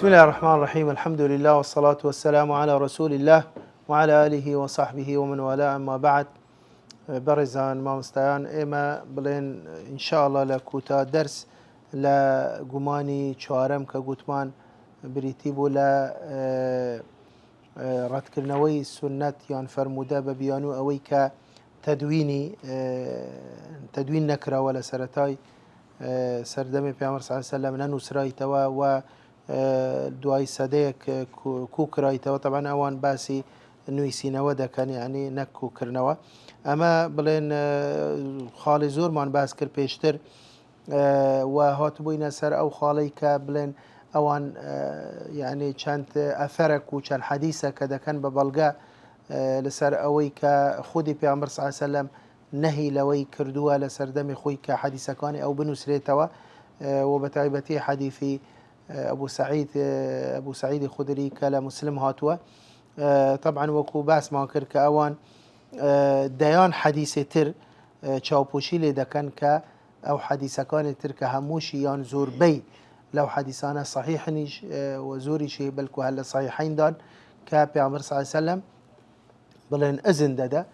بسم الله الرحمن الرحيم. الحمد لله والصلاة والسلام على رسول الله وعلى آله وصحبه ومن والاه. أما بعد، برزان ما مستيان إما بلين إن شاء الله لكوتا درس لجماني شارم كجوتمان بريتيبو لا رد كرنوي السنة يعني فرمودا ببيانو أوي كتدويني تدوين نكرة ولا سرتاي سردمي بيامر صلى الله عليه وسلم لنو سرايتوا و دوای سديك كوكرايتوا طبعا اوان باسي نويسينا ودا كان يعني نكو كرنوا اما بلين خالي زور من باس كر بيشتر وهاتبوينا سر او خالي كبلين اوان يعني كانت اثرك وكان حديثه كذا كان ببلغا لسر اوي كخودي بيامر صلى الله عليه وسلم نهي لوي كردوا لسر دمي خوي كحديثه كان او بنسريتوا وبتعبتي حديثي أبو سعيد الخدري كلا مسلم هاتوا طبعا وكو باس ما كرك أوان ديان حديث تر تشاوبوشي لدا كان أو حديث كان ترك هموشي يان زور بي لو حديثانا صحيح نيش وزوري شيء بلكو هلا صحيحين دان كبيعمر صلى الله عليه وسلم بلين أذن دادا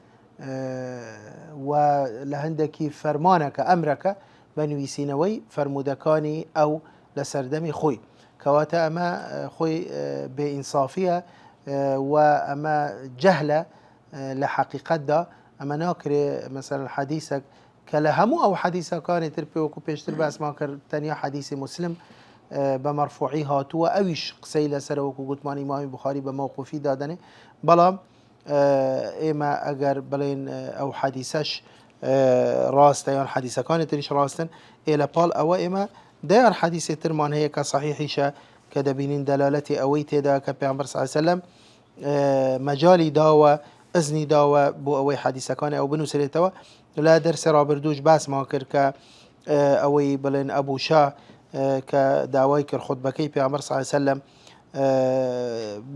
ولهندكي فرمانك أمرك بنويسينوي فرمودكاني أو لسردمي خوي كواتا أما خوي بإنصافية وأما جهلة لحقيقة دا أما ناكري مثلا حديثك كلهمو أو حديثة كان تربي وكو بيشتر بس ما كر تانية حديث مسلم بمرفوعي هاتوا أويش قسي لسر وكو قطمان إمام بخاري بموقفي دادني بلا إما أجر بلين أو حديثش راستة يعني حديثة كانت تريش راستن إلى بال أو إما ديار حديث ترمان هي كصحيحيشة كدبينين دلالتي أويتي دا كبيعمر صلى الله عليه وسلم مجالي داوة إذني داوة بو أوي حديثة كان أو بنو سريتوا لا درس رابردوش باس ما كر أوي بلين أبو شاه كدعوي كر خطبكي بيعمر صلى الله عليه وسلم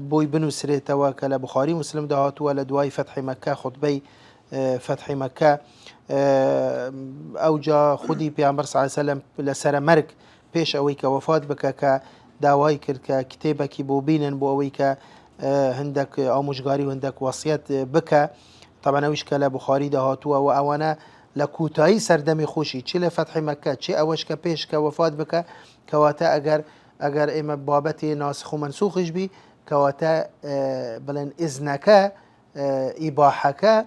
بوي بنو سريتوا كلا بخاري مسلم دهاتوا لدواي فتح مكة خطبي فتح مكة أوجا خودي بيعمر صلى الله عليه وسلم لسر مرك بيش أويك وفاة بك كدعوي كر كتابك بوبين بو أويك هندك آموزگاری وهندك وصية بك طبعا أوش كلا بخاري دهاتوا وأوانا لكوتاي سردمي خوشي چه لفتح مكة چه أوش كبيش كوفاة بك كواتا أجر إما بابتي ناسخ ومنسوخش بي كواتا بلن إذنك إباحك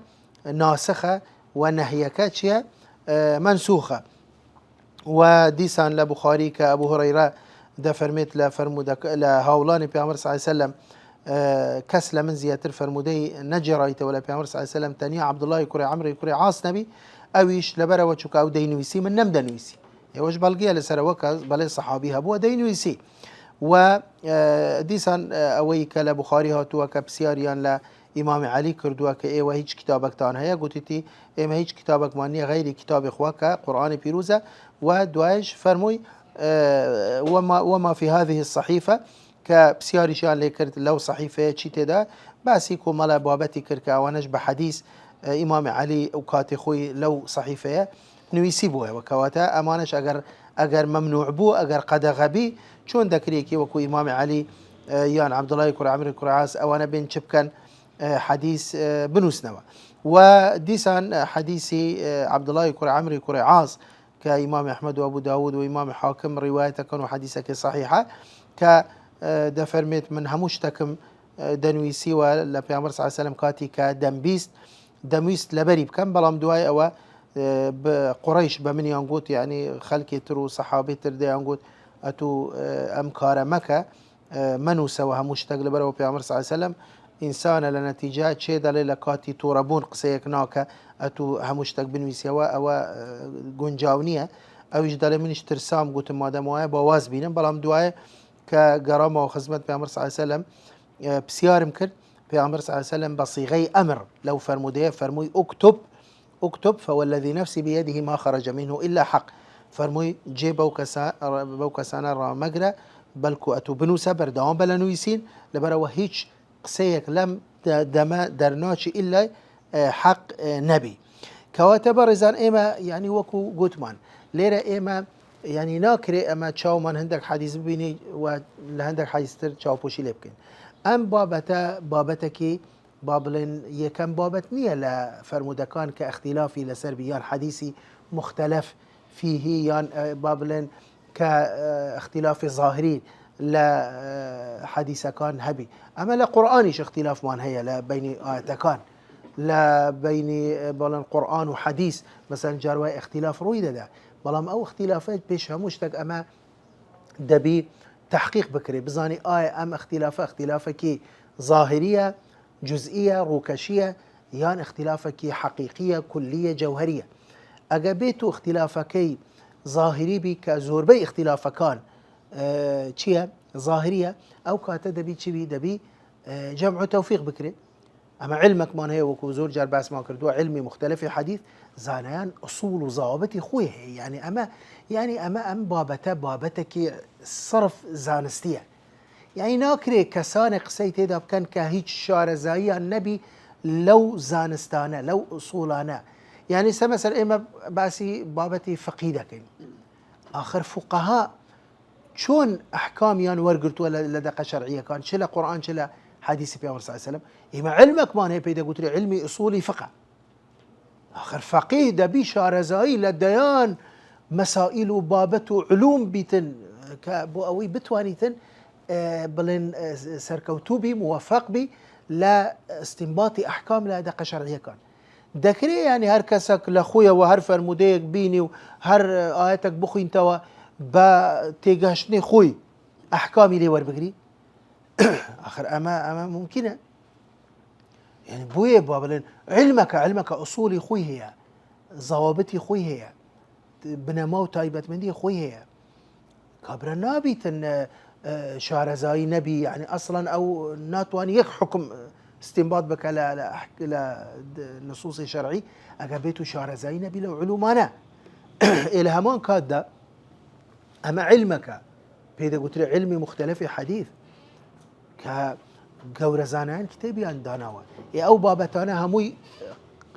ناسخة ونهيك چه منسوخة وديسان لبخاري كأبو هريرة ده فرميت لفرمودك لهولان بيعمر صلى الله عليه وسلم كسل من زياتر فرمودي نجرايته ولا بيعمر صلى الله عليه وسلم تانية عبد الله يكري عمرو يكري عاص نبي أويش لبرا وشك أو دينويسي من نم دنويسي يوش بلقيه لسروكا بل صحابيها بو دينويسي وديسان أويك لبخاري هاتوا كبسياريان لا إمام علي كردوا كإيه وهيج كتابك تان هيا قلتي إما هيج كتابك مانية غير كتاب إخواك قرآن بيروزة ودوايش فرموي وما في هذه الصحيفة كبسياري شان لكرت لو صحيفة شيء ده بس يكون ملا بابتي كركا وانش بحديث إمام علي وكاتي خوي لو صحيفة نويسيبوها وكواتا أمانش أجر ممنوع بو أجر قد غبي شون ذكريكي وكو إمام علي يان عبد الله يكر عمرو يكر عاص أو أنا بين شبكن حديث بنوسنوا وديسان حديثي عبد الله يكر عمرو يكر عاص كإمام أحمد وأبو داود وإمام حاكم روايته كانوا حديثك صحيحة ك دفرميت من هموش تكم دنويسي ولا بيعمر صلى الله عليه وسلم كاتي دميست لبري بكم بلام دواي أو بقريش بمن ينقوت يعني خلكي ترو صحابي تردي ينقوت أتو أمكار مكة منو سوا هموش تقلبر وبيعمر صلى الله عليه وسلم إنسان لنتيجة شيء دليل كاتي توربون قصيك ناكا أتو هموش تق بنويسي أو جنجاونية أو يجدل منش ترسام قوت ما دمواه بواز بينم بلام دواي كجرامة وخزمة بيعمر صلى الله عليه وسلم بسيار مكر بيعمر صلى الله عليه وسلم بصيغي أمر لو فرموديه فرموي اكتب فوالذي نفسي بيده ما خرج منه إلا حق فرموي جي بوكسانا را مقرى بلكو أتو بنو سبر دوام بلنويسين لبرا هيج قسيك لم دما درناش إلا حق نبي كواتب رزان إما يعني وكو قوتمان ليرا إما يعني ناكري اما تشاو من هندك حديث بيني ولهندك حديث تر تشاو بوشي لبكن ام بابتكي بابلن يكم بابت نية لا فرمودكان كاختلافي لسربيان حديثي مختلف فيه يان بابلن كاختلاف ظاهري لا حديث كان هبي اما لا قرآنيش اختلاف مان هي لا بين آياتكان لا بين بلان قرآن وحديث مثلا جاروا اختلاف رويدة ده بلام او اختلافات بيش هموشتك اما دبي تحقيق بكري بزاني ام اختلافك ظاهرية جزئية روكشية يان اختلافك حقيقية كلية جوهرية اجابيتو اختلافك ظاهري بي كزوربي اختلافكان تشيا ظاهرية او كاتا دبي تشبي دبي جمع توفيق بكري اما علمك ما هي وكو زور جار باس ما كردوا علمي مختلف حديث زانيان اصول وضوابط خويه يعني اما بابتك صرف زانستيه يعني ناكري كسان قسيت هذا كان كهيج شارزايا النبي لو زانستانا لو اصولانا يعني مثلا اما باسي بابتي فقيدك اخر فقهاء شون احكام يان ورقرت ولا لدقه شرعيه كان شلا قران شلا حديث في عمر صلى الله عليه وسلم إما علمك ما هي بيدا قلت لي علمي أصولي فقه آخر فقيه دبي شارزائي لديان مسائل وبابته علوم بيتن كابو أوي بتوانيتن بلن سركوتوبي موفق بي لا استنباط أحكام لا دقة شرعية كان دكري يعني هر كسك لخويا وهر فرموديك بيني وهر آياتك بخوي انتوا با تيجاشني خوي أحكامي لي وربقري آخر أما ممكنة يعني بويه بابلن علمك أصولي خوي هي ضوابطي خوي هي بنمو تايبت مندي خوي هي كابر نابي تن شارزاي نبي يعني أصلا أو ناتواني يك حكم استنباط بك لا نصوص شرعي أجابيتو شارزاي نبي لو علومانا إلى همان كادا أما علمك بيدا قلت لي علمي مختلف حديث كجورزانان كتابي عندنا أو بابتانا هموي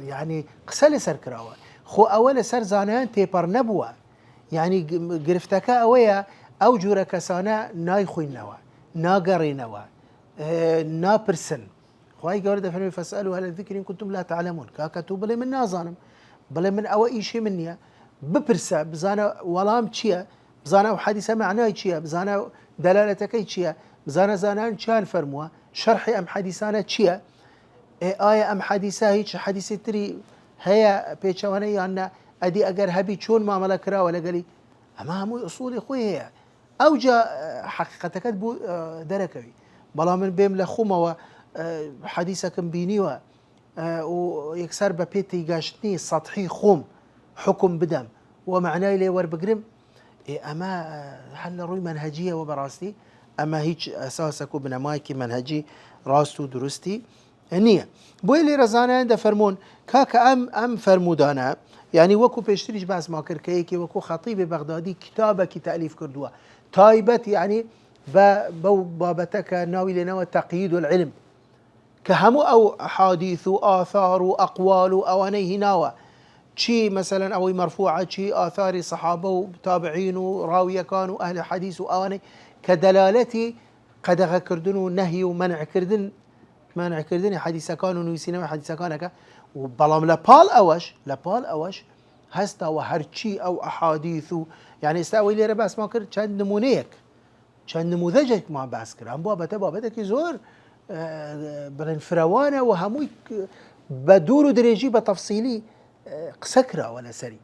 يعني قسل سر كراوة خو أول سر زانان تيبر نبوة يعني قرفتك أويا أو جورا كسانا ناي خوينوا ناقرينوا نابرسن خواهي قورد فنوي فاسألوا هل الذكر إن كنتم لا تعلمون كاكتو بلي من نازانم بلي من أو إيشي منيا ببرسا بزانا ولام تشيا بزانا وحديثة معناي تشيا بزانا دلالتك تشيا بزانا زانان كان فرموا شرحي أم حديثانا تشيا آية أم حديثة هيك حديث تري هيا بيتشواني أن أدي أجر هبي شون ما ملك را ولا قالي أما هم أصولي خوي هي أو جاء حقيقتك بو دركوي بلا من بيم لخومة وحديثك بيني ويكسر ببيتي جاشتني سطحي خوم حكم بدم ومعناه لي ور بقرم أما هل روي منهجية وبراستي أما هيك أساسك بنمايكي منهجي راستو درستي نية بويلي رزانا عند فرمون كاك أم فرمودانا يعني وكو بيشتريش باس ما كركيكي وكو خطيب بغدادي كتابك تأليف كردوا تايبت يعني بابتك ناوي لنوى تقييد العلم كهمو أو أحاديث آثار أقوال أوانيه ناوى شي مثلا أو مرفوعة شي آثار صحابة وتابعين وراوية كانوا أهل حديث وأواني كدلالتي قد كردن ونهي ومنع كردن مانع كردني حديث كانوا نويسينا حديث كانك وبلام لبال أوش هستا وهرشي أو أحاديث يعني استوي لي رباس ما كرد كان نمونيك كان نموذجك ما باس كر هم بابتك زور بلن فروانة وهموي بدور دريجي بتفصيلي قسكرة ولا سري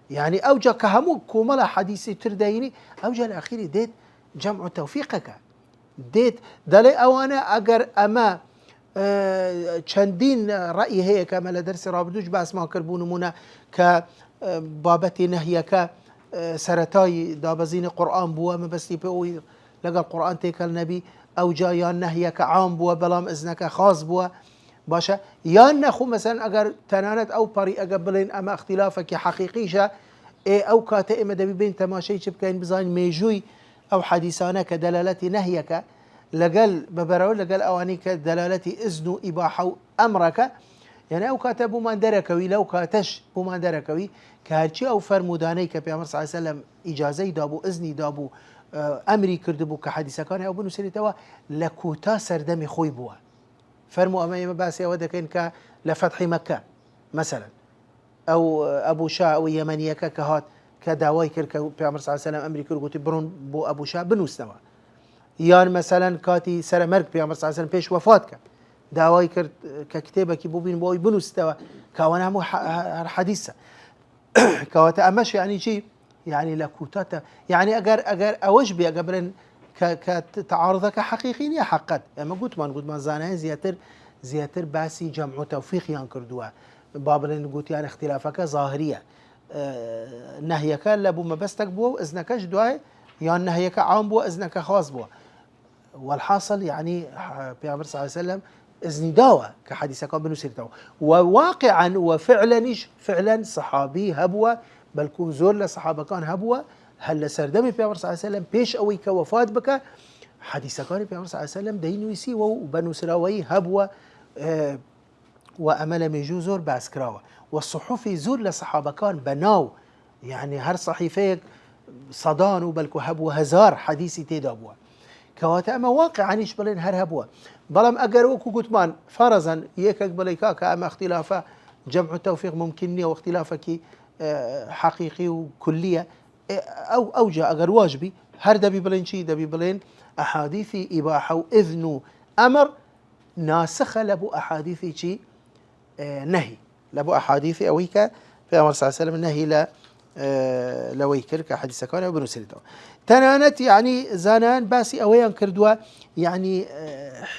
يعني أوجا كهمو كوملا حديث ترديني أوجا الأخير ديت جمع توفيقك ديت دلي أوانا أجر أما چندین رأی هي كما لدرس رابدوش باس ما كربونمونا كبابتي نهي كسرتاي دابزين قرآن بوا مبستي بوي لقى القرآن تيك النبي أو جايان نهي كعام بوا بلام إذنك خاص بوا باشا يان نخو مثلا أجر تنانت أو بري أقبلين أما اختلافك حقيقيشة أو كاتئمة دبي بين تماشي شبكين بزاين ميجوي أو حديثانا كدلالتي نهيك لقال ببراول لقال أوانيك دلالتي إذن إباحة أمرك يعني او كاتب بومان دركوي لو كاتش بومان دركوي كهرشي او فرموداني كبيامر صلى الله عليه وسلم اجازه دابو اذني دابو امري كردبو كحديث كان او بنو سريتوا لكوتا سردمي خوي بوا فرمو امام باسي ودكين ك لفتح مكه مثلا او ابو شاه او يمنيه كهات كداوي كرك بيامر صلى الله عليه وسلم امري كرغوتي برون بو ابو شاه بنوسنوا يان مثلا كاتي سر مرك بيامر صلى الله عليه وسلم بيش وفاتك داوای کرد که کتابکی ببین بای بنوستوا كوانا مو حديثة كواتا أمش يعني شيء يعني لكوتاتا يعني أجر أوش بي أجبرن كتعارضك حقيقي يا حقا ما قلت ما زانه زياتر باسي جمع توفيق يان كردوا بابلن قلت يعني اختلافك ظاهرية نهيك لبو ما بستك بو إذنكش دواي يعني نهيك عام بو إذنك خاص بو والحاصل يعني بيعمر صلى الله عليه وسلم إذن داوى كحديث كان بنو سيرته وواقعا وفعلا فعلا صحابي هبوة بل كون زور لصحابة كان هبوة هل سردمي بيعمر صلى الله عليه وسلم بيش أوي كوفات بك حديث كان بيعمر صلى الله عليه وسلم دينو يسي وبنو سراوي هبوة وأمل ميجو زور باسكراوة والصحفي زور لصحابة كان بناو يعني هر صحيفيك صدانو بلكو هبوة هزار حديثي تيدابوه كواتا اما واقعا ايش بلين هر هبوه بلام اگر وكو قتمان فرضا يكك بليكاك اما اختلافه جمع التوفيق ممكنني واختلافك حقيقي وكليه او اوجه اگر واجبي هر دبي بلين شي دبي بلين احاديث اباحه واذن امر ناسخه لبو احاديث شي نهي لبو احاديث اويك في امر صلى الله عليه وسلم النهي لا لويكر كحديث كان ابن سيرته تنانت يعني زانان باسي اويان كردوا يعني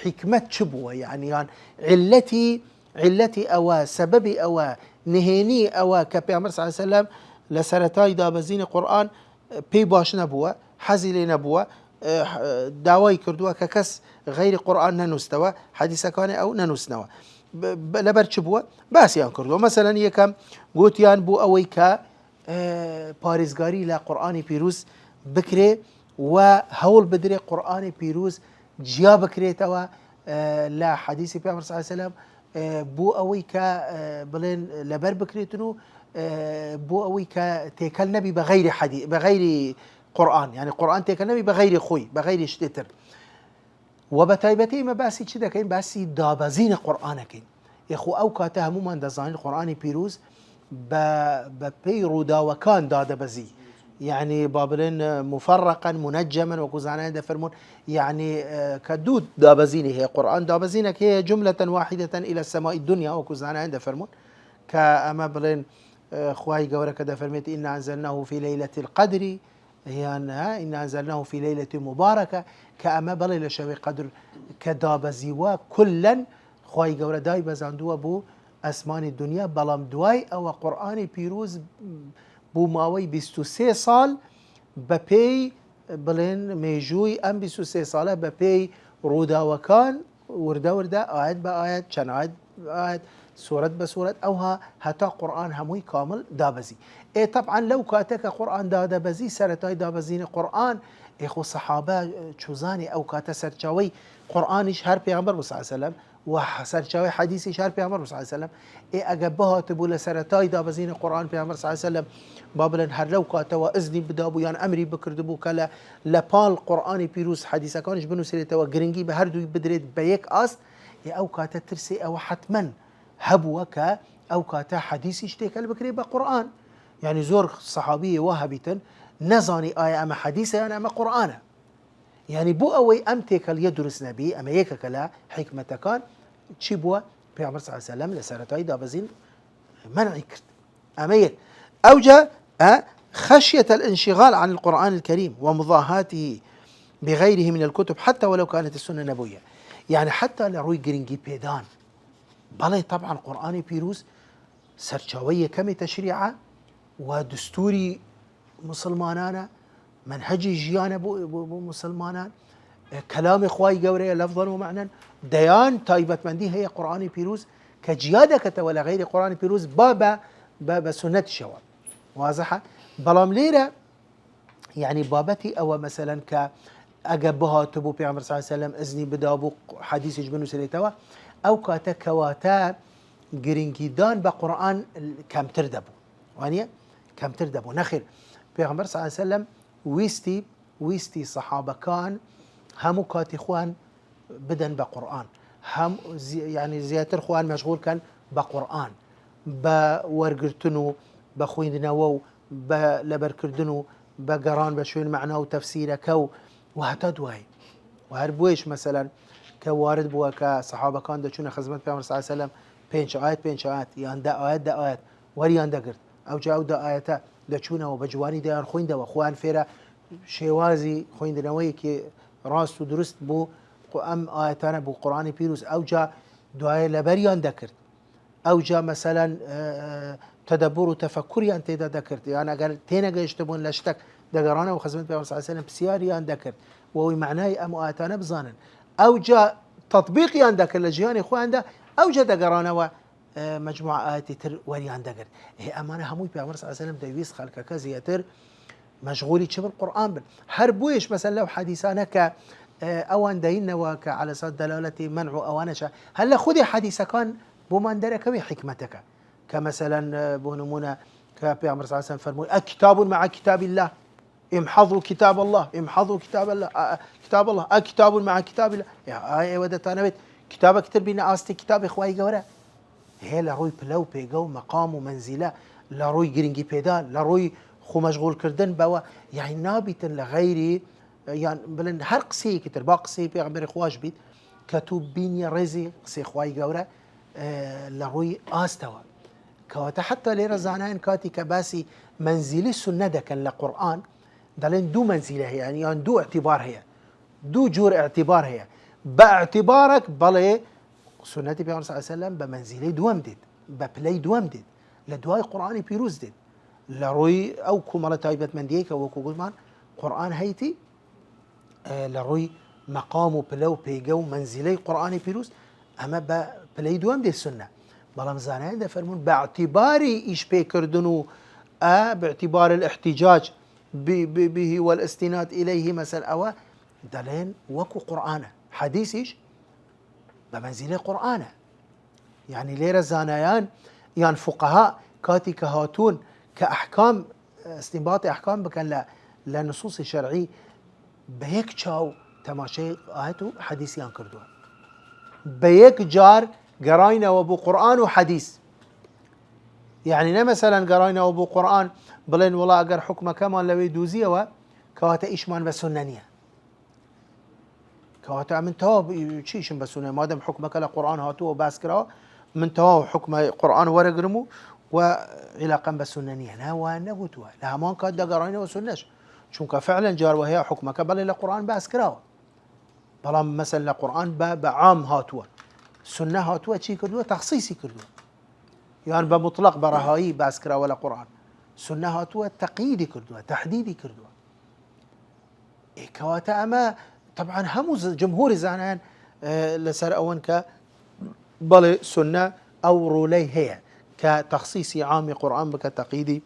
حكمة شبوه يعني علتي او سببي او نهيني او كبيامر صلى الله عليه وسلم لسرتاي دابزين القرآن بي باش نبوه حزي نبوه داوي كردوا ككس غير قرآن ننستوى حديث كان او ننسنوا لبر شبوه باسي كردوا مثلا يكم قوتيان بو اويكا پارێزگاری لە قورآانی پیرۆز بکرێ و هەوڵ بدرێ قورآانی پیرۆز جیا بکرێتەوە لە حەدیثی پێغەمبەر صلی الله علیه و سلم بۆ ئەوەی کە بڵێن لەبەر بکرێتن و بۆ ئەوەی کە تێکەل نەبی بەغەیری قورآن يعني قورآن تێکەل نەبی بەغەیری خۆی بەغەیری شتێتر و بە تایبەتی ئێمە باسی چی دەکەین باسی دابەزینە قورآنەکەین یەخۆ ئەو کاتە هەمومان دەزانین قورآانی پیرۆز ببي رودا وكان دادا بزي يعني بابلين مفرقا منجما وكوزانا دفرمون يعني كدود دابزيني هي قرآن دابزينك هي جملة واحدة إلى السماء الدنيا وكوزانا دفرمون كأما بلين خواي قورك دفرميت إنا أنزلناه في ليلة القدر هي أنها إنا أنزلناه في ليلة مباركة كأما بلين لشوي قدر كدابزيوا كلا خواي قورك داي بزاندوا بو اسمان الدنيا بلام دواي او قرآن بيروز بو ماوي 23 سال ببي بلين ميجوي ام 23 ساله ببي رودا وكان ورده آيات بآيات شن آيات سورة بسورة اوها هتا قرآن هموي كامل دابزي اي طبعا لو كاتك قرآن دابزي سرتاي دابزين قرآن اخو صحابه چوزاني او كاتا سرچاوي قرآنش هر پیغمبر صلى الله عليه وسلم وسرچاوي حديثي شهر پیغمبر صلى الله عليه وسلم اي اجبها تبول سرتاي دابزين القرآن پیغمبر صلى الله عليه وسلم بابلن هر لو كاتوا اذني بدابو يعني امري بكردبو كلا لبال قرآن بيروز حديثه كانش بنو سيرته وجرنجي بهر دو بدريت بيك اس او كاتا ترسي او حتما هبوك او كاتا حديثي اشتكل بكري بقرآن يعني زور صحابيه وهبيتن نزاني آية اما حديثه يعني اما قرآن يعني بو اوي امتك يدرس نبي اما يك كلا حكمه كان شي بو بيعمر صلى الله عليه وسلم لسرتاي دابزين منعي كرت اما يك اوجه خشيه الانشغال عن القرآن الكريم ومضاهاته بغيره من الكتب حتى ولو كانت السنه نبويه يعني حتى لروي جرينجي بيدان بلاي طبعا قرآني بيروز سرچاويه كم تشريعه ودستوري مسلمانانا منهجي جيانا بو مسلمانان كلام خواي قوري لفظا ومعنى ديان تايبت مندي هي قرآن بيروز كجيادة ولا غير قرآن بيروز بابا سنة الشواب واضحة بلام ليرة يعني بابتي او مثلا كأجبها تبو بيعمر صلى الله عليه وسلم اذني بدابو حديث جبنو سليتوا او كاتا كواتا گرنگیدان بە قورآن کەمتر دەبوو وانە کەمتر دەبوو نەخێر پێغەمبەر صلی الله علیه و سلم ویستی سەحابەکان هەموو کاتی خۆیان بدەن بە قورآن یعنی زیاتر خۆیان مەشغوڵکەن بە قورآن بە وەرگرتن و بە خوێندنەوە و بە لەبەرکردن و بە گەڕان بە شوێن مەعنا و تەفسیرەکە و هەتا دوای و هەر بۆیش مەسەلەن کە وارد بووە کە سەحابەکان دەچوونە خزمەت پێغەمبەر صلی الله علیه و سلم 5 ئاەت یان 10 ئاەت وەریان دەگرت ئەوجا ئەو 10 ئاەتە دەچوونەوە بە جوانی دەیان خوێندەوە خۆیان فێرە شێوازی خوێندنەوەیەکی ڕاست و دروست بوو ئەم ئاەتانە بوو قورآنی پیرۆز ئەوجا دوایە لەبەریان دەکرد ئەوجا مەسەلەن تەدەبور و تەفەکوریان تێدا دەکرد یان ئەگەر تێنەگەیشتە بوون لە شتێک دەگەڕانەوە خزمەت پێغەمبەر صلی الله علیه و سلم پرسیاریان دەکرد و ئەوەی معنای ئەم ئاەتانە بزانن ئەوجا تەطبیقیان دەکرد لە ژیانی خۆیاندا ئەوجا دەگەڕانەوە مجموعە ئاەتی تر وەریان دەگرت ئەمانە هەمووی پێغەمبەر صلی الله علیه و سلم دەویست خەڵکەکە زیاتر مەشغوڵی چ قورآن بن هەر بۆیش مەسەلەن لەو حەدیثانە کە ئەوان دەینەوە کە على أساس دەلالەتی منع و ئەوانەشە هەر لە خودی حەدیثەکان بۆمان دەرەکەوی حکمەتەکە کە مەسەلەن بۆ نمونە کە پێغەمبەر صلی الله علیه و سلم فەرمووی ئەکتاب مع کتاب الله امحضوا كتاب الله امحضوا كتاب الله كتاب الله كتاب مع كتاب الله ئێوە دەتانەوێت کتابێک تر بینە ئاستی کتابی خوای گەورە هەیە لە ڕووی پلە و پێگە و مەقام و مەنزیلە لە ڕووی گرنگی پێدان لە ڕووی خۆمەشغوڵکردن بەوە یعنی نابیتن لە غەیری یان بڵێن هەر قسەیەکی تر با قسەی پێغەمبەری خواش بیت کە تو بینیە ڕێزی قسەی خوای گەورە لە ڕووی ئاستەوە کەواتە حتا لێرە زانایان کاتی کە باسی مەنزیلی سونە دەکەن لە قورئان دەڵێن دوو مەنزیلە هەیە یان دوو اعتیبار هەیە دوو جۆر اعتیبار هەیە بە اعتیبارێک بەڵێ سنەتی پێغەمبەر صلی الله علیه و سلم بە مەنزیلەی دووەم دێت بە پلەی دووەم دێت لە دوای قورئانی پیرۆز دێت لە ڕووی ئەو کومەڵە تایبەتمەندیەی کە وەکو گوتمان قورئان هەیەی لە ڕووی مەقام و پلە و پێگە و مەنزیلەی قورئانی پیرۆز ئەمە بە پلەی دووەم دێت سنە بەڵام زانایان دەفەرمون بە اعتیباری ئیش پێکردن و باعتبار الاحتجاج به والاستناد إليه مثل أو دلين وكو قرآن حديثيش بمنزل قرآن يعني ليرة زانيان يعني فقهاء كاتي كهاتون كأحكام استنباط أحكام بكن لنصوص شرعي بيك تشاو تماشي آياتو حديثيان كردوا بيك جار قراينا وابو قرآن وحديث يعني مثلا قراينا وابو قرآن بلين والله اگر حكمه كمان لو يدوزيه و كواتا ايشمان بسننيه كواتا من تواب تشيشن بسنه ما دام حكمك لقرآن هاتو وباسكرا من تواب حكم قرآن ورقرمو وعلاقا بسننيه لا ونبوتوا لا ما كاد قراينا وسنش چونك فعلا جار وهي حكمك بل لقرآن باسكرا بلا مثلا لقرآن بعام هاتوا سنه هاتوا چی كردوا تخصيصي كردوا يعني بمطلق برهائي باسكرا ولا قرآن سنة هاتوا تقييدي كردوا تحديدي كردوا كواتا أما طبعا همو جمهور زانان لسر أون بل سنة أو رولي هي كتخصيص عام قرآن بك تقييدي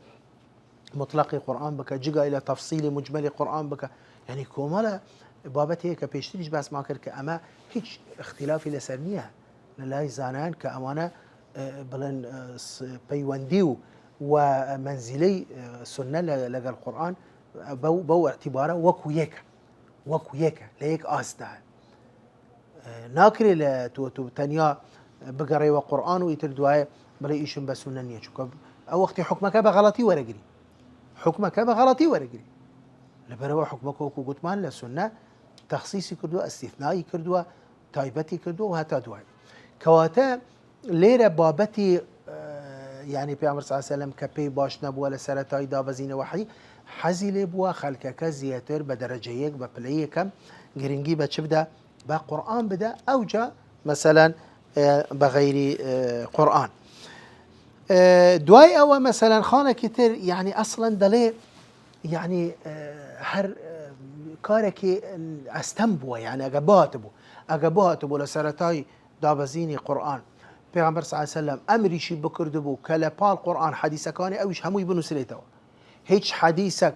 مطلق قرآن بك جيجا إلى تفصيل مجمل قرآن بك يعني كومالا بابت هي كبيشتريش بس ما كرك أما هيج اختلافي لسرنيها للاي زانان كأمانة بلن بيوانديو ومنزلي سنة لقى القرآن بو اعتباره وكو يكا ليك آستا ناكري لتو تنيا بقري وقرآن ويتر دواي بلا إيشن بسنة نية أو وقت حكمك بغلطي ورقري حكمك بغلطي ورقري لبروا حكمك وكو قتمان لسنة تخصيصي كردوا استثنائي كردوا تايبتي كردوا وهتا دواي كواتا ليرة بابتي يعني پیامبر صلی الله علیه و سلم کپی باش نبوه لسرتای داوزین وحی حزی لبوه خلکک زیاتر به درجه یک به پلی کم گرینگی به چه بده به قرآن بده او جا مثلا بغیر قرآن دوای او مثلا خانه کتر يعني اصلا دلی يعني هر کارکی استنبوه يعني اگبات بو لسرتای داوزین قرآن پیغمبر صلی الله علیه و سلم امریشی بکرد بو کلپال قرآن حدیث کانی اویش هموی بنوسریتوا هیچ حدیثک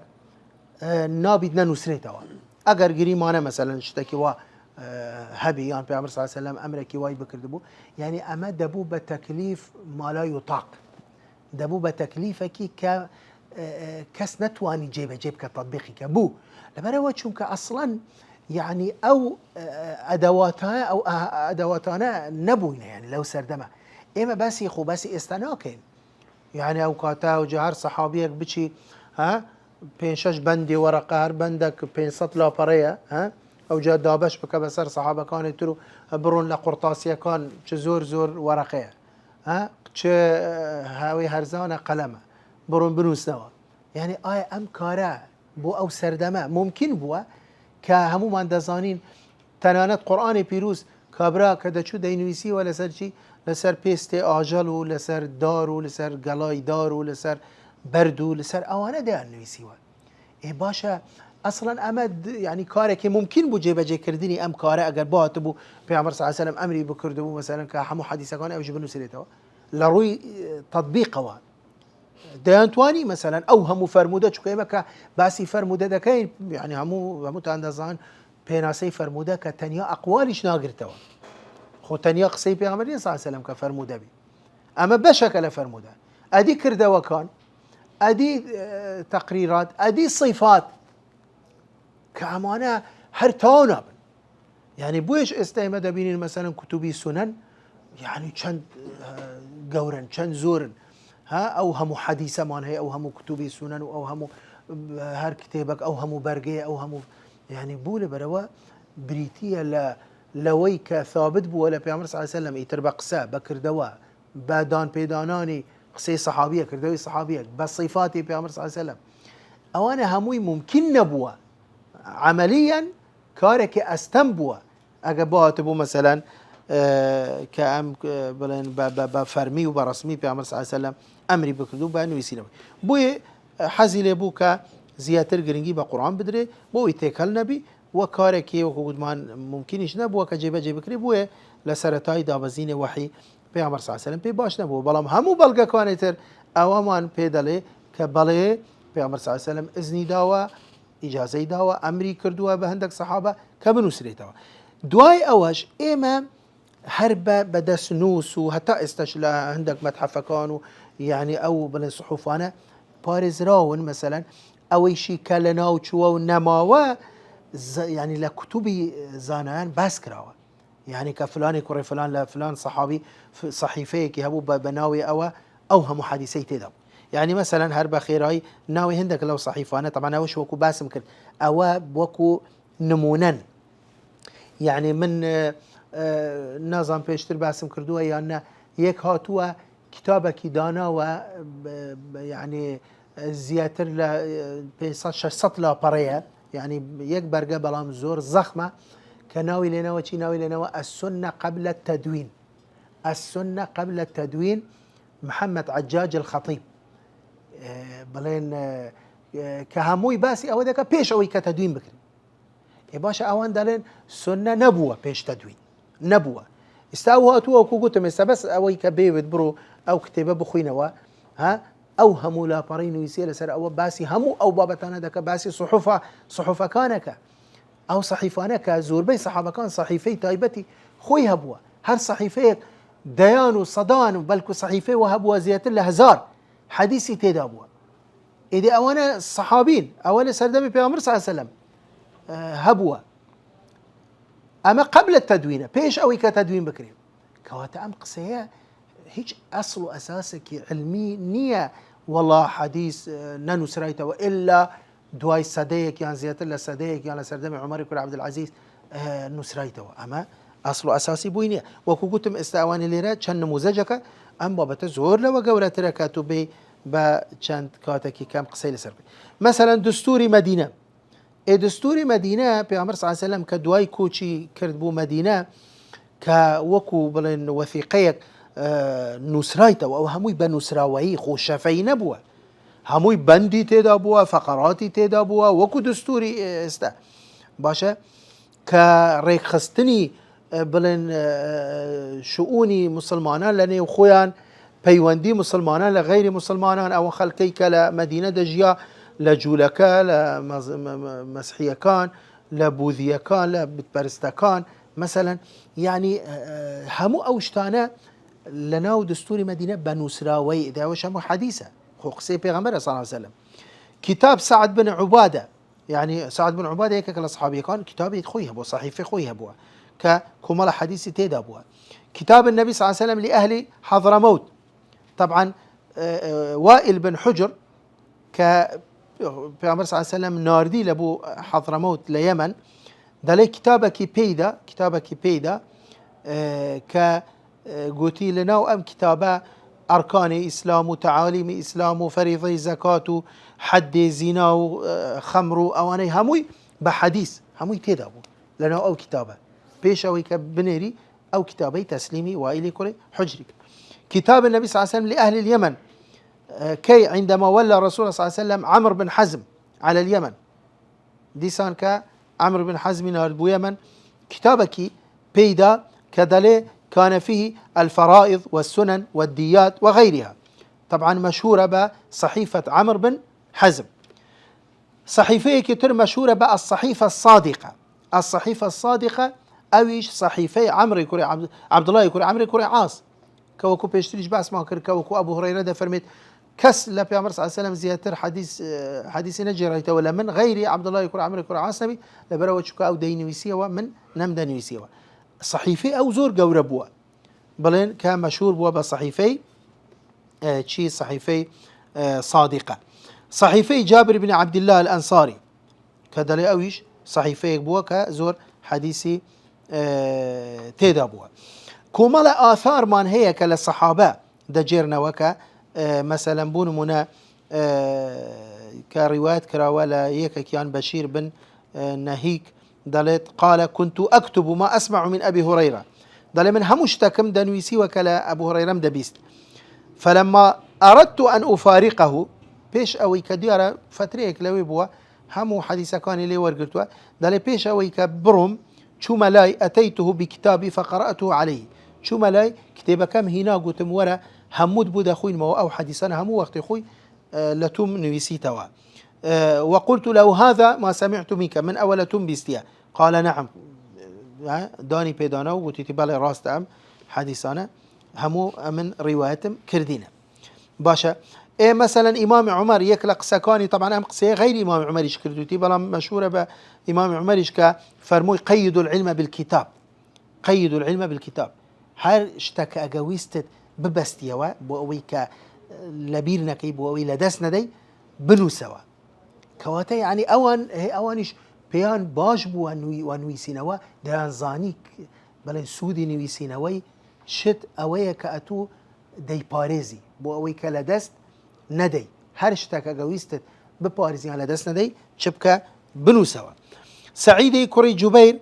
نابید ننوسریتوا اگر گریمانه مثلا شتکی وا هبي يعني پیامبر صلی الله علیه و سلم امرکی وای بکرد بو یعنی اما دبو به تکلیف ما لا یطاق دبو به تکلیفکی که کس نتواني جيب كتطبيقي كبو لبرا چونك اصلا يعني او ادواتنا نبوينا يعني لو سردمه اما بس يخو بس استناكين يعني اوقاتا وجهر صحابيك بشي ها بينشش بندي ورقه هر بندك 500 لاپريه ها او جا دابش بك بسر صحابه كانوا ترو برون لقرطاسيه كان زور ورقه ها چه هاوي هرزانه قلمه برون بنوسنوا يعني ام كاره بو او سردمه ممكن بو كهمو من دزانين تنانت قرآن پیروز کابرا کده چو دینویسی و لسر چی لسر پیست آجلو لسر دارو لسر گلای دارو لسر بردو لسر اوانه ده نویسی و باشا اصلا امد يعني کاره که ممکن بو جيبه جي کردنی ام کاره اگر باعت بو پیامبر صلی الله علیه و سلم امری بکرد بو مثلا که همو حدیثه کان او جبنو سریتو لروي تطبيق و ديانتواني مثلا او همو فرموده چو که باسی فرموده دکین يعني همو تاندازان پیناسی فرموده که تنیا اقوالش ناگرتوا خو تنیا قصی پیامبر صلی الله علیه و سلم که فرموده بی اما بشکل فرموده ادی کرده و کان ادی تقریرات ادی صفات که امانه هر تانا بن يعني بويش استيمد بين مثلا كتبي سنن يعني چند گورن چند زورن ها او همو حديثه مان هي او همو كتبي سنن او همو هر كتابك او همو برقه او همو يعني بوله بروا بريتيه لا لويك ثابت بو ولا پیامبر صلی الله علیه و سلم ایتر بقصه بکردوا بدان پیدانانی قصه صحابیه کردوی صحابیه بس صفات پیامبر صلی الله علیه و سلم اوانا هموی ممکن نبوه عمليا كارك استنبوا اجابات بو مثلا كام بلين بفرمي وبرسمي بيعمر صلى الله عليه وسلم امري بكردو بانو يسينو بو حزيله بو ك زياتر جرينجي بقران بدري بو يتكل نبي وكارك وقدمان ممكنش نبو كجيبه جيبكري بو لسرتاي دابزين وحي بيعمر صلى الله عليه وسلم بي باش نبو بلام همو بلغا كانتر اوامان بيدله كبله بيعمر صلى الله عليه وسلم اذني داوا اجازه داوا امري كردوا بهندك صحابه كبنو سريتوا دواي اوش اما هربة بدس نوس وحتى استشلا عندك متحف كانوا يعني او بين صحفانه بارز راون مثلا او شيء كلنا وشوا ونماوا يعني لكتب زانان بس كراوا يعني كفلان كوري فلان لفلان صحابي صحيفه كيهبوا بناوي او هم حديثي تدب يعني مثلا هربا خيراي ناوي هندك لو صحيفانه طبعا وش وكو باسم كر او وكو نمونن يعني من نظام پیشتر باسم کردوه یا یک هاتوه کتابکی دانا و يعني زیاتر ل 500 لا پريه يعني یک برگه بلام زور زخمه كناوي لنا وشي ناوي لنا السنه قبل التدوين السنه قبل التدوين محمد عجاج الخطيب بلين كهموي باسي او دك بيش او كتدوين بكري باشا اوان دالين سنه نبوه بيش تدوين نبوه استوى تو او قلت بس اوي كبيبت برو او كتابه بخوينوا ها او همو لا برين ويسيل سر او باسي همو او بابتانا دك باسي صحفه كانك او صحيفانك زور بي صحابه كان صحيفي تايبتي خوي هبوا هر صحيفه ديان وصدان بلكو صحيفه وهبوا زيات له هزار حديثي تدابوا اذا اوانا الصحابين اوانا سردمي بيامر صلى الله عليه وسلم هبوا اما قبل التدوين بيش اوي كتدوين بكري كواتا ام قصيه هيج اصل واساسك علمي نيه والله حديث نانو سرايته والا دواي صديق يعني زيادة الله صديق يعني سردمي عمر كر عبد العزيز نسرايته اما اصل اساسي بوينيه وكو قلتم استواني ليرات كان نموذجك ام بابا زور لو قولت ركاتو بي با چند كاتكي كم قصي لسربي مثلا دستوري مدينه دستوري مدينه پیامبر صلی الله علیه و سلم كدواي كوچي کرد بو مدينه كوكو بلن وثيقيك نسرايته او هموي بنسراوي خو شفي نبوه هموي بندي تدابوا فقراتي تدابوا وكو دستوري استا باشا كريك خستني بلن شؤوني مسلمانان لني وخويان بيوندي مسلمانان لغير مسلمانان او خلقي كلا مدينه دجيا لجولكا لمسيحيه كان لە بوذیەکان لە بتپەرستەکان مثلا يعني هەموو ئەو شتانە لە ناو دستوری مەدینە بەنووسراوەی داوەش هەموو حەدیثە خۆ قسەی پێغەمبەرە صلی الله عليه وسلم. كتاب سعد بن عبادة يعني سعد بن عبادة هيك الأصحابي كان كتابي خويه هبوا صحيفة خويه هبوا ككمال حديث تيدا هبوا. كتاب النبي صلى الله عليه وسلم لأهل حضرموت طبعا وائل بن حجر ك پیغمبر صلى الله عليه وسلم ناردي لبو حضرموت ليمن دلي كتابك بيدا ك قوتي لنا وأم كتابة أركان إسلام وتعاليم إسلام وفريضة زكاة حد زنا وخمر أواني هموي بحديث هموي تيدا بو لنا أو كتابة بيش أو بنيري أو كتابي تسليمي وإلي كوري حجري. كتاب النبي صلى الله عليه وسلم لأهل اليمن كي عندما ولى الرسول صلى الله عليه وسلم عمرو بن حزم على اليمن ديسان كعمرو بن حزم نارد يمن كتابك بيدا كدلي كان فيه الفرائض والسنن والديات وغيرها طبعا مشهورة بصحيفة عمرو بن حزم. صحيفة كتير مشهورة بالصحيفة الصادقة. الصحيفة الصادقة أويش صحيفة عمرو يكوري عبد الله يكوري عمرو يكوري عاص كوكو بيشتريش باس ما كر كوكو أبو هريرة ده فرميت كس لا بيعمر صلى الله عليه وسلم زياتر حديث نجريته ولا من غيري عبد الله يكوري عمرو يكوري عاص نبي لبروت شكا أو دين ويسيوا من نمدن ويسيوا صحيفة أو زور جوربوا بلين كان مشهور بوا بصحيفة شيء صحيفة صادقة. صحيفة جابر بن عبد الله الأنصاري كدلي أويش صحيفة بوا كزور حديثي تيدا بوا كمال آثار من هي كالصحابة دجيرنا وكا مثلا بون منا كروايات كراولا يك كيان بشير بن نهيك دلت قال كنت أكتب ما أسمع من أبي هريرة دل من همشتكم دنويسي وكلا أبو هريرة مدبيست فلما أردت أن أفارقه بيش أوي كديارة فتريك لوي بوا همو حديثة كان لي ورقرتوا دل بيش أوي كبرم شو ملاي أتيته بكتابي فقرأته عليه شو ملاي كتابة كم هنا قلت ورا همود بود أخوي ما أو حديثنا همو وقت أخوي لتم نويسي توا وقلت له هذا ما سمعت منك من أول تم بيستيا قال نعم داني بيدانا وقلت بالي راست أم حديثنا همو من روايتم كردينا باشا إيه مثلا إمام عمر يكلق سكاني طبعا أم قصي غير إمام عمر يشكردوتي بلا مشهورة بإمام عمر يشكا فرموي قيدوا العلم بالكتاب قيدوا العلم بالكتاب هر اشتك أجويست ببستيوا بويك لبيرنا كي بوي لدسنا دي بنو سوا كواتي يعني أوانش بيان باش بو وانوي سينوا ديان زانيك بلا سودي نوي سينوي شت أويا كأتو دي باريزي بويك لدست ندي هر اشتك أجويست بباريزي على دسنا دي شبكة بنو سوا. سعيد كري جبير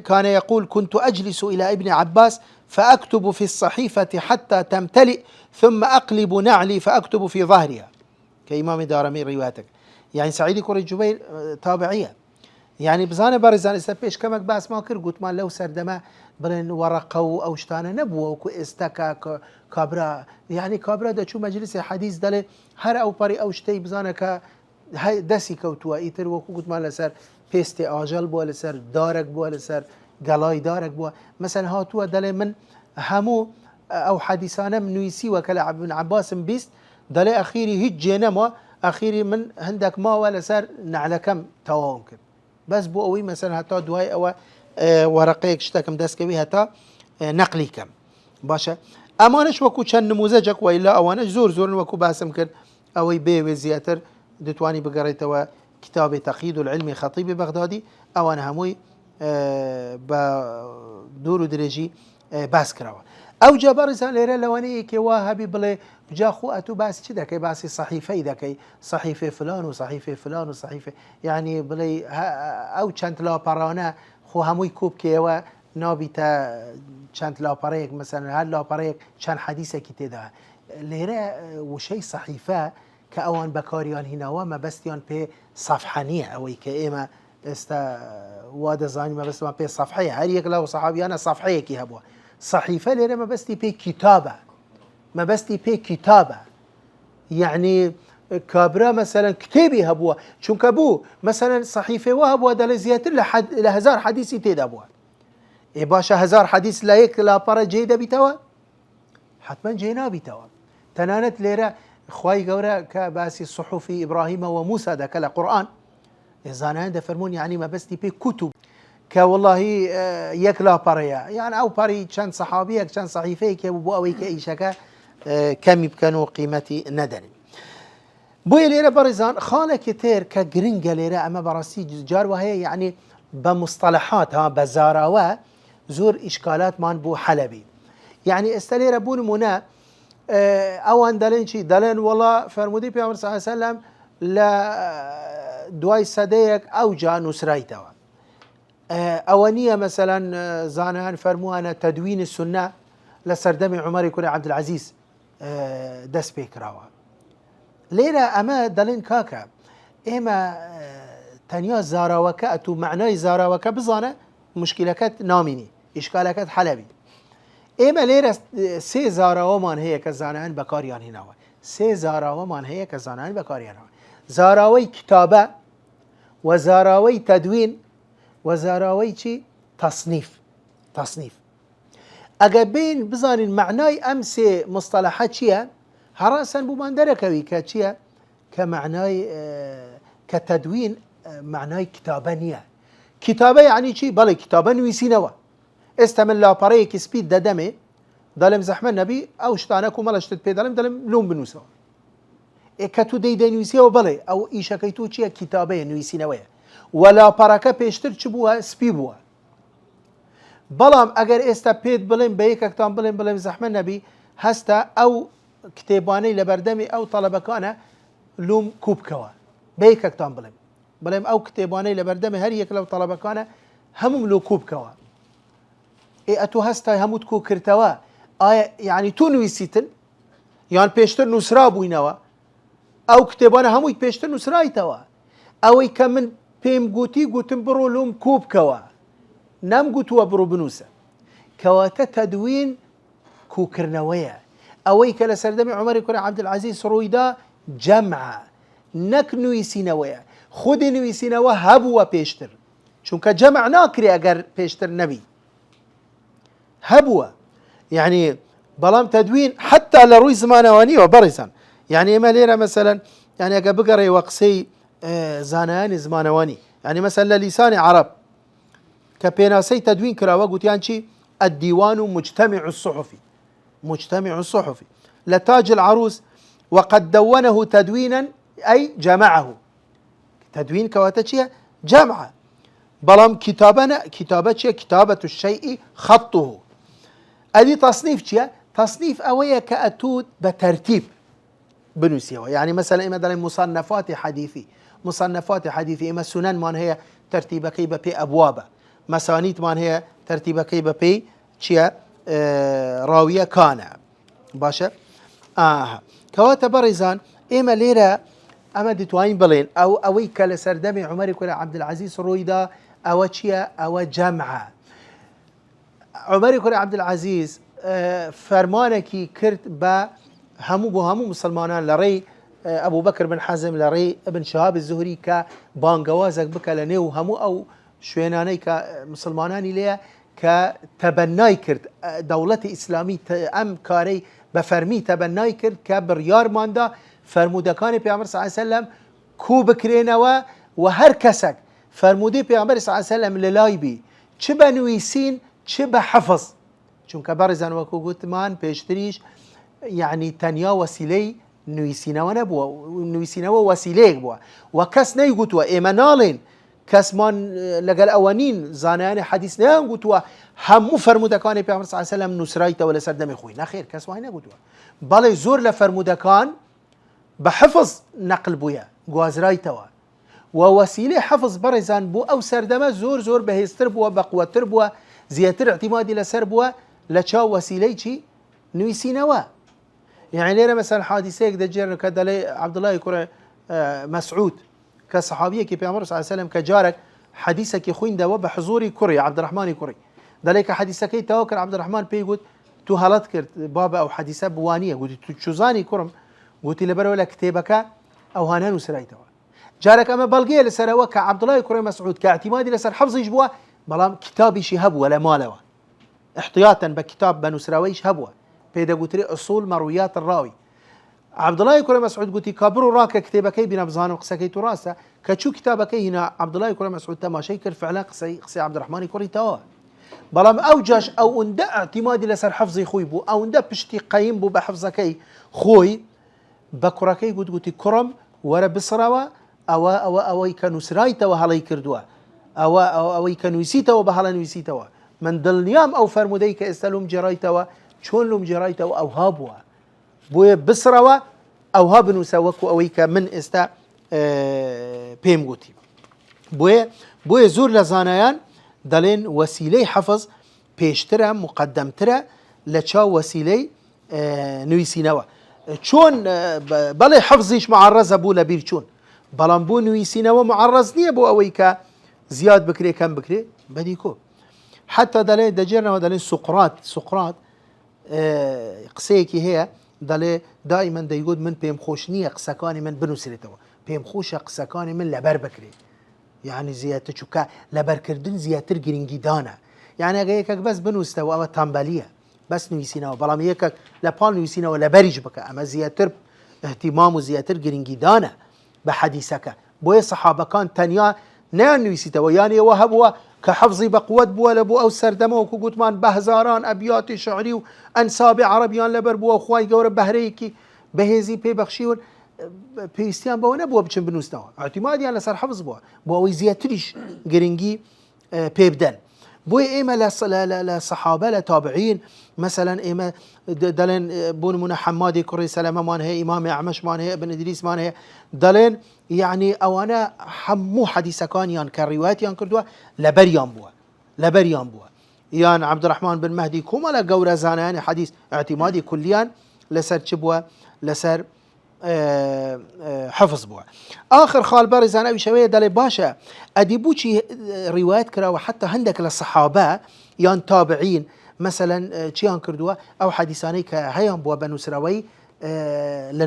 كان يقول كنت أجلس إلى ابن عباس فأكتب في الصحيفة حتى تمتلئ ثم أقلب نعلي فأكتب في ظهرها كإمام دارمي رواياتك يعني سعيد كري جبير تابعية يعني بزانه بارزان استبيش كمك باس ما كر قلت ما لو سردما بلن ورقه أو شتانه نبوه وكو استكا كابرا يعني كابرا دا شو مجلس حديث دله هر أو بري أو شتي بزانه ك دسي كوتوا إيتر وكو قلت ما لسر بيستي آجل بوا لسر دارك بوا لسر قلاي دارك بوا مثلا هاتوا دله من همو أو حديثانه من نويسي وكلا ابن عباس بيست دله أخيري هجينا ما أخيري من عندك ما ولا سر نعلى كم تواهم كده بس بو أوي مثلا هتا دواي أو ورقيك شتاكم دسكوي هتا نقلي كم باشا أمانش وكو كان نموذجك وإلا أوانش زور وكو باسم كر أوي بي زياتر دتواني بقريتوا كتاب تقييد العلم خطيب بغدادي أو أنا هموي بدور درجي باس كراوا أو جبر رسالة لواني كي واهبي بلا بجاخو أتو باس كذا كي باس صحيفة إذا كي صحيفة فلان وصحيفة فلان وصحيفة يعني بلا أو كانت لا برانا خو هموي كوب كي وا نابيتا كانت لا بريك مثلا هل لا بريك كان حديثة كتير ليرة وشيء صحيفة كأوان بكاريان هنا وما بستيان بي صفحانية أو كإما واد زاني ما بس ما بي صفحية هل يقلوا صحابي أنا صفحية كي هبوا صحيفة ليرة ما بستي بي كتابة يعني كابرا مثلا كتابي هبوا چون كبو مثلا صحيفه وهبوا دل زياتر لهزار حديثي تدابوا اي باشا هزار حديث لا يك لا بارا جيدا بيتوا حتما جينا بيتوا تنانت ليرة خواي قورا كباسي الصحفي ابراهيم وموسى ذاك القران زانان فرمون يعني ما بس تبي كتب كوالله يكلا باريا يعني او باري كان صحابيك كان صحيفيك ابو اويك اي شكا كم يمكنوا قيمتي ندن بوي ليرة برزان خانه كتير كجرينجا ليرة اما براسي جار وهي يعني بمصطلحات ها بزاراوه زور اشكالات مان بو حلبي يعني استليره بون منا اوان دلن شي دلن والله فرمودي بيامر صلى الله عليه وسلم لا دواي صديق او جا نسرايتوا اوانيه مثلا زانان فرموانا تدوين السنه لسردمي عمر يكون عبد العزيز دس بيكراوا ليرة اما دلن كاكا اما تنيا زاراوكا اتو معناي زاراوكا بزانه مشكلكات ناميني اشكالكات حلبي اما ليرة سي زاراومان هي كزانان بكاريان هنا سي زاراومان هي كزانان بكاريان زاراوي كتابه وزاراوي تدوين وزاراوي شي تصنيف اگه بين بزانين معناي امسي مصطلحات شيا هراسا بماندركوي كاتشيا كمعناي كتدوين معناي كتابانية كتابة يعني شي بلي كتابة نويسينوا استمن لا باريك سبيد ددمي دالم زحمة النبي او شتانكو ملشتت بي دالم لون بنوسوا كتو دي نويسيوا بلي او ايشا كيتو شيا كتابة نويسينوا ولا باركه بيشتر چبوها سبي بوها بلام اگر استا بيد بلين بيك اكتان بلين زحمة النبي هستا او كتاباني لبردمي او طلبكانه لوم كوبكوا بيك اكتان بلين او كتاباني لبردمي هر يك لو طلبكانه همم لو كوبكوا اي اتو هستا هموت كو كرتوا يعني تو نويسيتن يعني بيشتر نسرا بوينوا او كتابانه هموت بيشتر نسرايتوا او كمن بيم قوتي قوتن برو لوم كوب كوا نام قوتوا برو بنوسا كواتا تدوين كوكرنوية اويك لسردمي عمر يكون عبد العزيز رويدا جمعة نك نويسينوية خود نويسينوية هبوا بيشتر چونك جمع ناكري اگر بيشتر نبي هبوا يعني بلام تدوين حتى لروي زمانواني وبرزان يعني اما ليرة مثلا يعني اگر بقري وقسي زانان زمانواني يعني مثلا لسان عرب كبيناسي تدوين كراوا قلت يعني شي الديوان مجتمع الصحفي لتاج العروس وقد دونه تدوينا أي جمعه تدوين كواتشيا جمعة بلام كتابة الشيء خطه أدي تصنيف شيا تصنيف أويا كأتود بترتيب بنوسيوا يعني مثلا مثلا مصنفات حديثي إما السنن مان هي ترتيبة كيبة بي أبوابة مسانيد مان هي ترتيبة كيبة بي شيا راوية كان باشا كواتا برزان إما ليرة أما ديتوين بلين أو أويك لسردمي عمر كل عبد العزيز رويدا أو شيا أو جمعة عمر كل عبد العزيز فرمانكي كرت با همو مسلمانان لري ابو بكر بن حزم لري ابن شهاب الزهري كبانغوازك بكلني وهمو او شويناني كمسلماناني ليه كتبناي كرت دولة اسلامي ام كاري بفرمي تبناي كرت كبريار ماندا فرمودكان پیامبر صلی الله علیه وسلم کو بکرینوا و هر کسک فرمودی پیامبر صلی الله علیه وسلم للایبی چه بنویسین چه بحفظ چون که برزن وکو گوتمان پیشتریش يعني تنيا وسيلي نويسينوا نبوا نويسينوا وسيلي بوا وكاس نيغوتوا ايمانالين كاس مان لقال اوانين زانان حديث نيغوتوا هم فرمودكان پیغمبر صلى الله عليه وسلم نصرايت ولا سردم خوي نخير كاس وين نغوتوا بالي زور لفرمودكان بحفظ نقل بويا غوازرايتوا ووسيله حفظ برزان بو او سردمه زور بهستر بوا بقوتر بوا زياتر اعتمادي لسر بوا لچا وسيلي شي نويسينوا يعني ليرة مثلا حادثة دجير كدلي عبد الله يكون مسعود كصحابية كي بيعمر صلى الله عليه وسلم كجارك حديثة كي خوين دوا بحضوري كوري عبد الرحمن كوري دليك حديثة كي توكر عبد الرحمن بيقول تو هلات كرت بابا او حديثة بوانية قلت تو تشوزاني كرم قلت لبر ولا كتابك ئەو هانە نووسرایتەوە. جارێک ئەمە بەڵگەیە لەسەرەوە کە عەبدوڵای کوڕی مەسعود کە اعتیمادی لەسەر حەفزیش بووە، بەڵام کتابیشی هەبووە لە ماڵەوە، احتیاتەن بە کتاب بە نووسراوەیش هەبووە، پێدەگوترێ ئوسوڵ مەڕویات الڕاوی. عەبدوڵای کوڕی مەسعود گوتی کا بڕۆ ڕاکە کتێبەکەی بینە بزانم قسەکەی تو ڕاستە. کە چوو کتابەکەی هینا عەبدوڵای کوڕی مەسعود تەماشای کرد، فعلا قسەی عەبدوڕەحمانی کوڕی تەواوە. بەڵام ئەو جاش ئەوەندە اعتیمادی لەسەر حەفزی خۆی بوو، ئەوەندە پشتی قەیم بوو بە حەفزەکەی خۆی، بە کوڕەکەی گوتی کوڕم وەرە بسڕەوە، ئەوەی کە نووسرایتەوە هەڵی کردووە، ئەوەی کە نووسیتەوە بە هەڵە نووسیتەوە، من دڵنیام ئەو فەرمودەی کە ئێستا لۆم جێڕایتەوە چۆن لۆم جێڕایتەوە ئەوها بووە، بۆیە بسڕەوە ئەوها بنووسە وەکو ئەوەی کە من ئێستا پێم گوتی. بۆیە زۆر لە زانایان دەڵێن وەسیلەی حەفز پێشترە، مقدەمترە لە چاو وەسیلەی نوویسینەوە. چۆن بەڵێ حەفزیش معەڕەزە بوو لە بیرچوون، بەڵام بۆ نوویسینەوە معەڕەز نییە بۆ ئەوەی کە زیاد بکرێ کەم بکرێ بەدیکۆ. حتا دەڵێ دەجێرنەوە دەڵێن سوقرات قسەیەکی هەیە، دەڵێ دائیمەن دەیگوت من پێم خۆش نییە قسەکانی من بنووسێتەوە، پێم خۆشە قسەکانی من لەبەر بکرێ، یعنی زیاتر چووکە لەبەرکردن زیاتر گرنگی دانە، یعنی ئەگە یەکێک بەس بنووسەوە ئەوە تەمبەلیە، بەس نوویسینەوە، بەڵام یەکێک لە پاڵ نوویسینەوە لەبەریش بکە، ئەمە زیاتر اهتیمام و زیاتر گرنگی دانە بە حەدیسەکە. بۆیە سەحابەکان تەنیا نیان نوویسیتەوە، یانی ئەوە هەبووە کە حەفزی بەقووەت بووە لە بۆ ئەو سەردەمەوەکو گوتمان بە هەزاران ئەبیاتی شعری و ئەنسابی عەرەبیان لەبەر بووە، خوای گەورە بەهرەیەکی بەهێزی پێبەخشیون، پێویستیان بەوە نەبووە بچن بنووسنەوە، اعتیمادیان لەسەر حەفز بووە بۆ ئەوەی زیاتریش گرنگی پێ بدەن. بۆیە ئێمە لە سەحابە لە تابعین مەسەلەن ئێمە دەڵێن بۆ نمونە حەمادی کوڕی سەلەمەمان هەیە، ئیمامی ئەعمەشمان هەیە، ئیبن ئیدریسمان هەیە، دەڵێن یعنی ئەوانە هەموو حەدیسەکانیان کە ڕیوایەتیان کردووە لەبەریان بووە. یان عەبدوڕەحمان بن مەهدی کۆمەڵە گەورە زانایانی حەدیس اعتیمادی کولیان لەسەر چ بووە؟ لەسەر حەفز بووە. آخر خاڵبەڕی زاناوی شەوەیە دەڵێ باشە ئەدی بووچی ڕیوایەت کراوە حتا هەندێک لە سەحابە یان تابعین مەسەلەن چیان کردووە؟ ئەو حەدیسانەی کە هەیان بووە بە نووسراوەی لە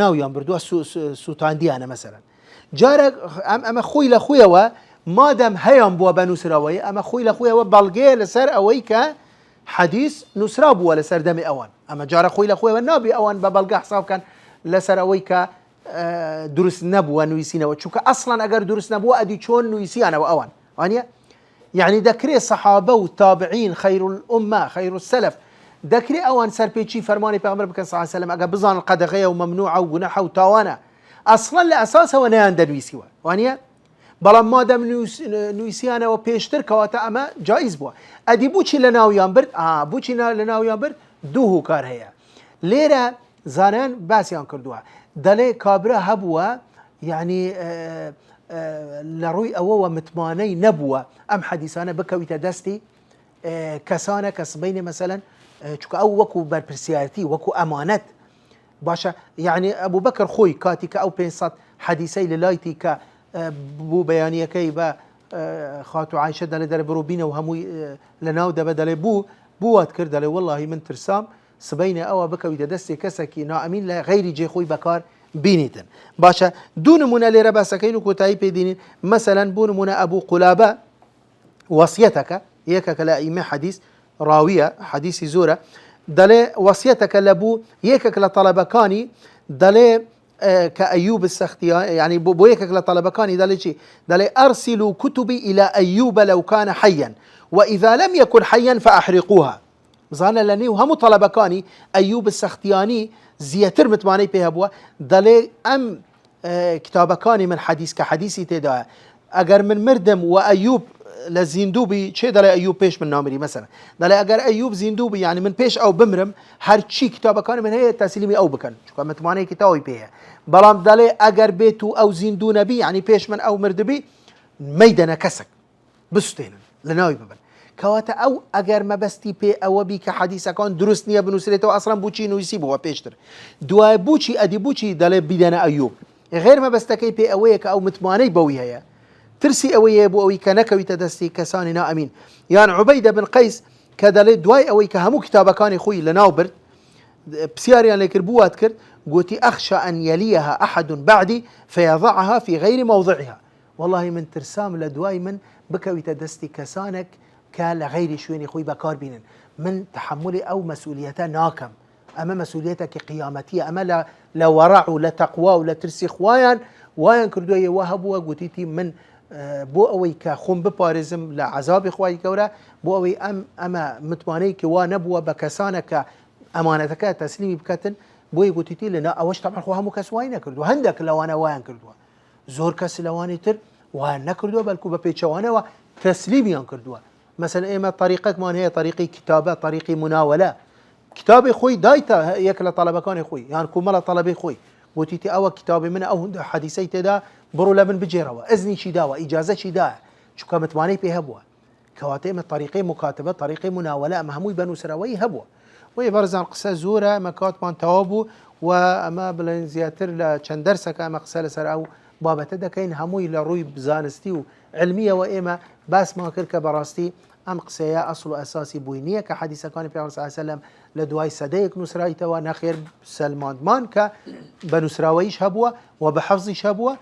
ناویان بردووە سووتاندیانە مەسەلەن. جارێک ئەمە خۆی لە خۆیەوە مادەم هەیان بووە بە نووسراوەی، ئەمە خۆی لە خۆیەوە بەڵگەیە لەسەر ئەوەی کە حەدیس نووسرا بووە لەسەر دەمی ئەوان، ئەمە جارە خۆی لە خۆیەوە نابێ ئەوان بە بەڵگە حسابکەن لەسەر ئەوەی کە دروست نەبووە نوویسینەوە، چونکە ئەسڵەن ئەگەر دروست نەبووە ئەدی چۆن نوویسیانەوە ئەوان وانە؟ یعنی دەکرێت سەحابە و تابعین خەیرولئومە خەیرولسەلەف دەکرێت ئەوان سەرپێچی فەرمانی پێغەمبەر بکەن صلی الله علیه و سلم، ئەگە بزانن قەدەغەیە و مەمنوعە و گوناحە و تاوانە، ئەسڵەن لە ئەساسەوە نەیان دەنوویسیوە وانە؟ بەڵام مادەم نوویسیانەوە پێشتر کەواتە ئەمە جایز بووە. ئەدی بووچی لە ناویان برد؟ بووچی لە ناویان برد؟ دوو هوکار هەیە. لێرە زانایان باسییان کردووە، دەڵێ کابرا هەبووە یعنی لە ڕووی ئەوەوە متمانەی نەبووە ئەم حەدیسانە بکەویتە دەستی کەسانە کە سبەینێ مەسەلەن، چونکە ئەو وەکو بەرپرسیارەتی وەکو ئەمانەت باشە، یعنی ئەبوو بەکر خۆی کاتی کە ئەو 500 حەدیسەی لە لایتی کە بوو بەیانیەکەی بە خاتو عایشە دەڵێ دەرە بڕۆبینە و هەمووی لە ناو دەبە، دەڵێ بووات کرد، دەڵێ وەڵڵاهی من ترسام سبەینە ئەوە بکەویتە دەستی کەسێکی نائەمین لە غەیری جێخۆی بەکار بینیتن. باشە دوو نمونە لێرە باسەکەین و کۆتایی پێدینین. مەسەلەن بۆ نمونە ئەبوو قولابە وەسیەتەکە یەکێکە لە ئیمە حەدیس ڕاویە حەدیسی زۆرە، دەڵێ وەسیەتەکە لە بوو یەکێک لە تەڵەبەکانی دەڵێ کە ئەیوب السەختیانی، یعنی بۆ یەکێک لە تەڵەبەکانی دەڵێ چی؟ دەڵێ ئەرسلوا كتبي إلى أيوب لو كان حيا وإذا لم يكن حيا فأحرقوها. بزانە لە نێو هەموو تەڵەبەکانی ئەیوب السەختیانی زیاتر متمانەی پێ هەبووە، دەڵێ ئەم کتابەکانی من حەدیس کە حەدیسی تێدایە ئەگەر من مردم و ئەیوب لە زیندووبی چێ دەڵێ ئەیوب پێش من نامری مەسەلەن، دەڵێ ئەگەر ئەیوب زیندووبی یعنی من پێش ئەو بمرم هەرچی کتابەکانی من هەیە تەسلیمی ئەو بکەن، چونکە متمانەیەکی تەواوی پێیە. بەڵام دەڵێ ئەگەر بێت و ئەو زیندوو نەبی یعنی پێش من ئەو مردبی مەیدەنە کەسێک بستێنن لە ناوی ببن، کەواتە ئەو ئەگەر مەبەستی پێ ئەوە بی کە حەدیسەکان دروست نییە بنووسێتەوە ئەسڵەن بووچی نوویسی بووە پێشتر، دوای بووچی ئەدی بووچی دەڵێ بیدەنە ئەیوب، غێر مەبەستەکەی پێ ئەوەیە کە ئەو متمانەی بەوی هەیە، ترسی ئەوەیە بۆ ئەوەی کە نەکەویتە دەستی کەسانی نائەمین. یان عوبەیدە بن قەیس کە دەڵێ دوای ئەوەی کە هەموو کتابەکانی خۆی لە ناو برد پرسیاریان لێ کرد بووات کرد، قلت أخشى أن يليها أحد بعدي فيضعها في غير موضعها. والله من ترسام لدواي من بكوي تدستي كسانك كالغير شويني خوي بكار بينن من تحملي أو مسؤوليته ناكم، أما مسؤوليتك قيامتية، أما لا ورع ولا تقوى ولا ترسي وايان كردوية وهبوا قلتي من بو اوي كخوم ببارزم لعذاب خواهي كورا بو اوي اما متمانيك ونبوة بكسانك امانتك تسليمي بكتن بوي قلتي لنا اوش طبعا خوها مو كس واين كردو هندك لو انا واين كردو زور كس لواني تر واين كردو بلكو ببيتشوانا وتسليمي كردو. مثلا ايما طريقك ما هي طريقي كتابه طريقي مناوله كتابي خوي دايتا يكلا طلبكاني خوي يعني كملا طلبي خوي قلتي او كتابي من او حديثي تدا برو لبن بجيروا اذني شي داوا اجازه شي دا شو كانت ماني في هبوه كواتم طريقي مكاتبه طريقي مناوله مهموي بنو سراوي هبوه ويبرزان قصه زوره مكات مان توابو وما بلن زياتر لچندرسك اما قصه سر او بابته دكين هموي لروي بزانستي وعلميه وايما بس ما كرك براستي ام قصه اصل اساسي بوينيه كحديث كان في صلى الله عليه وسلم لدواي صديق نسرايته ونخير سلمان مان ك بنسراويش هبوه وبحفظش هبوه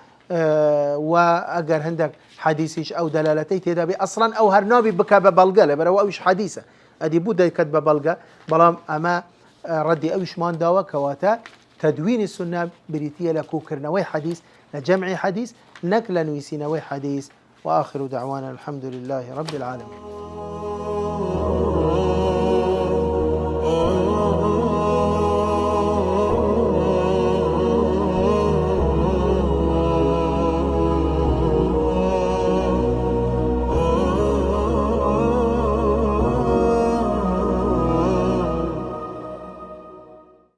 واجر هندك حديثيش او دلالتي تدابي اصلا او هرنابي بك ببلغه برا اوش حديثه ادي بودا كتب ببلغه بلام اما ردي اوش مان داوا كواتا تدوين السنه بريتيه لكو كرنوي حديث لجمع حديث نكلا ويسينوي حديث واخر دعوانا الحمد لله رب العالمين.